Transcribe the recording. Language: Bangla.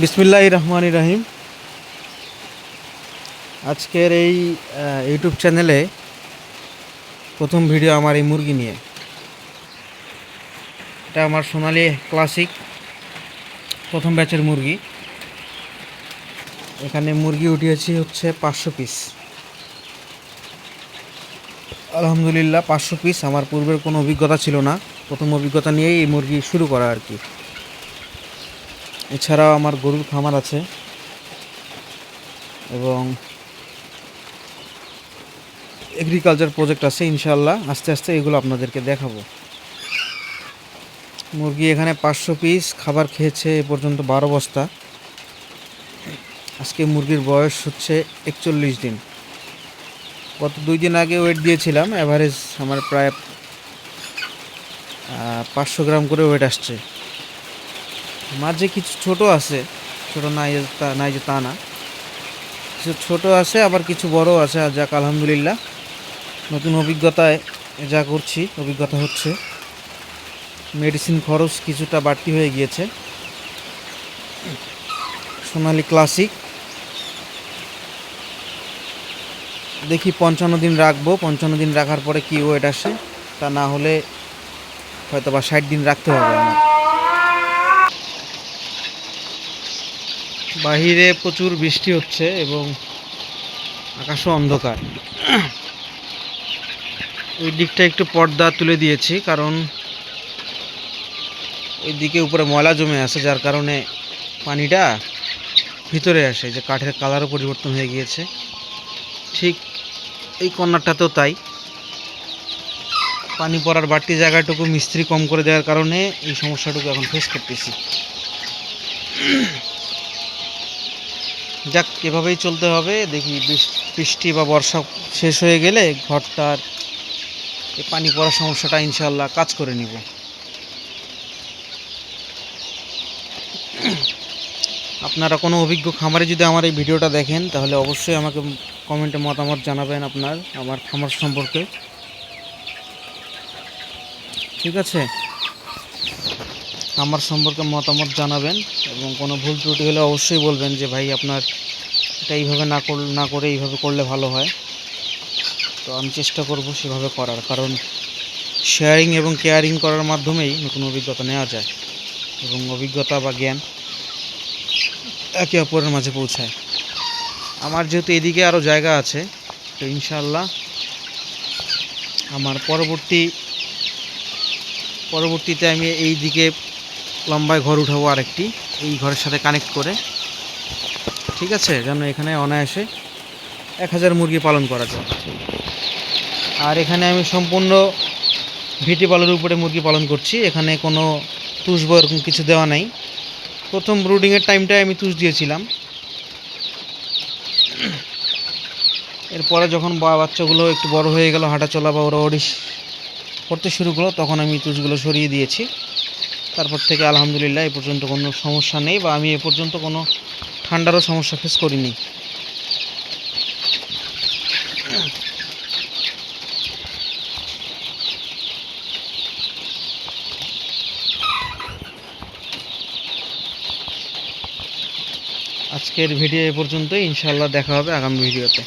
বিসমিল্লাহির রহমানির রহিম। আজকের এই ইউটিউব চ্যানেলে প্রথম ভিডিও আমার এই মুরগি নিয়ে। এটা আমার সোনালি ক্লাসিক প্রথম ব্যাচের মুরগি। এখানে মুরগি উঠিয়েছি হচ্ছে 500 পিস। আলহামদুলিল্লাহ 500 পিস। আমার পূর্বের কোনো অভিজ্ঞতা ছিল না, প্রথম অভিজ্ঞতা নিয়েই এই মুরগি শুরু করা আর কি। এছাড়াও আমার গরুর খামার আছে এবং এগ্রিকালচার প্রজেক্ট আছে। ইনশাআল্লাহ আস্তে আস্তে এগুলো আপনাদেরকে দেখাবো। মুরগি এখানে 500 পিস খাবার খেয়েছে এ পর্যন্ত 12 বস্তা। আজকে মুরগির বয়স হচ্ছে 41 দিন। গত 2 দিন আগে ওয়েট দিয়েছিলাম, অ্যাভারেজ আমার প্রায় 500 গ্রাম করে ওয়েট আসছে। মাঝে কিছু ছোট আছে, ছোট নাই যে তা না, কিছু ছোট আছে আবার কিছু বড় আছে। আর যাক আলহামদুলিল্লাহ, নতুন অভিজ্ঞতায় যা করছি, অভিজ্ঞতা হচ্ছে। মেডিসিন খরচ কিছুটা বাড়তি হয়ে গিয়েছে। সোনালি ক্লাসিক দেখি 55 দিন রাখবো। 55 দিন রাখার পরে কি ওয়েট আসে, তা না হলে হয়তো বা 60 দিন রাখতে হবে আমার। বাহিরে প্রচুর বৃষ্টি হচ্ছে এবং আকাশও অন্ধকার। ওই দিকটা একটু পর্দা তুলে দিয়েছি, কারণ ওই দিকে উপরে ময়লা জমে আছে, যার কারণে পানিটা ভিতরে আসে। যে কাঠের কালারও পরিবর্তন হয়ে গিয়েছে। ঠিক এই কর্নারটাতেও তাই। পানি পড়ার বাড়তি জায়গাটুকু মিস্ত্রি কম করে দেওয়ার কারণে এই সমস্যাটুকু এখন ফেস করতেছি। যাক, এভাবেই চলতে হবে। দেখি বৃষ্টি বা বর্ষা শেষ হয়ে গেলে ঘরটার এই পানি পড়ার সমস্যাটা ইনশাআল্লাহ কাজ করে নিব। আপনারা কোনো অভিজ্ঞ খামারে যদি আমার এই ভিডিওটা দেখেন, তাহলে অবশ্যই আমাকে কমেন্টে মতামত জানাবেন আমার খামার সম্পর্কে। ঠিক আছে, খামার সম্পর্কে মতামত জানাবেন এবং কোনো ভুল ত্রুটি হলে অবশ্যই বলবেন যে ভাই আপনার এটা এইভাবে না করে এইভাবে করলে ভালো হয়। তো আমি চেষ্টা করব সেভাবে করার, কারণ শেয়ারিং এবং কেয়ারিং করার মাধ্যমেই নতুন অভিজ্ঞতা নেওয়া যায় এবং অভিজ্ঞতা বা জ্ঞান একে অপরের মাঝে পৌঁছায়। আমার যেহেতু এদিকে আরও জায়গা আছে, তো ইনশাআল্লাহ আমার পরবর্তীতে আমি এই দিকে লম্বায় ঘর উঠাবো আরেকটি, এই ঘরের সাথে কানেক্ট করে। ঠিক আছে, যেন এখানে অনায়াসে 1000 মুরগি পালন করা যায়। আর এখানে আমি সম্পূর্ণ ভিটি পালের উপরে মুরগি পালন করছি। এখানে কোনো তুষ বা এরকম কিছু দেওয়া নাই। প্রথম ব্রুডিংয়ের টাইমটায় আমি তুষ দিয়েছিলাম। এরপরে যখন বাচ্চাগুলো একটু বড় হয়ে গেল, হাঁটা চলা বা ওরা ওড়িশ করতে শুরু করলো, তখন আমি তুষগুলো সরিয়ে দিয়েছি। তারপর থেকে আলহামদুলিল্লাহ এ পর্যন্ত কোনো সমস্যা নেই, বা আমি এ পর্যন্ত কোনো ঠান্ডারও সমস্যা ফেস করিনি। আজকের ভিডিও এ পর্যন্তই। ইনশাআল্লাহ দেখা হবে আগামী ভিডিওতে।